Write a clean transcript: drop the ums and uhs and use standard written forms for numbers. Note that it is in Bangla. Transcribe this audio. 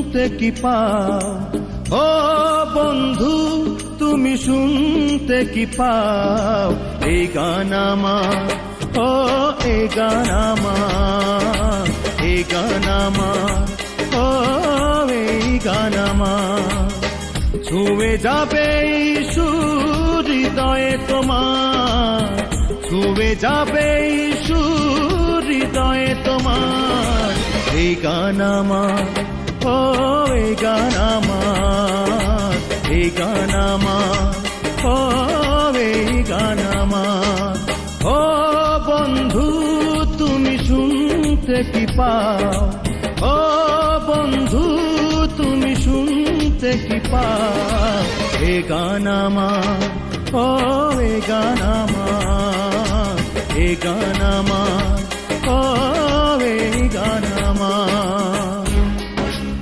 শুনতে কি পাও, ও বন্ধু তুমি শুনতে কি পাও, এই গান আমার, ও এই গান আমার, এই গান আমার, ও এই গান আমার। ছুঁয়ে যাবে সুর হৃদয়ে তোমার, ছুঁয়ে যাবে সুর হৃদয়ে তোমার, এই গান আমার, ও এই গান আমার, এই গান আমার, ও এই গান আমার। ও বন্ধু তুমি শুনতে কি পাও, ও বন্ধু তুমি শুনতে কি পাও, এ গান আমার, ও এ গান আমার, এ গান আমার, ও এ গান আমার।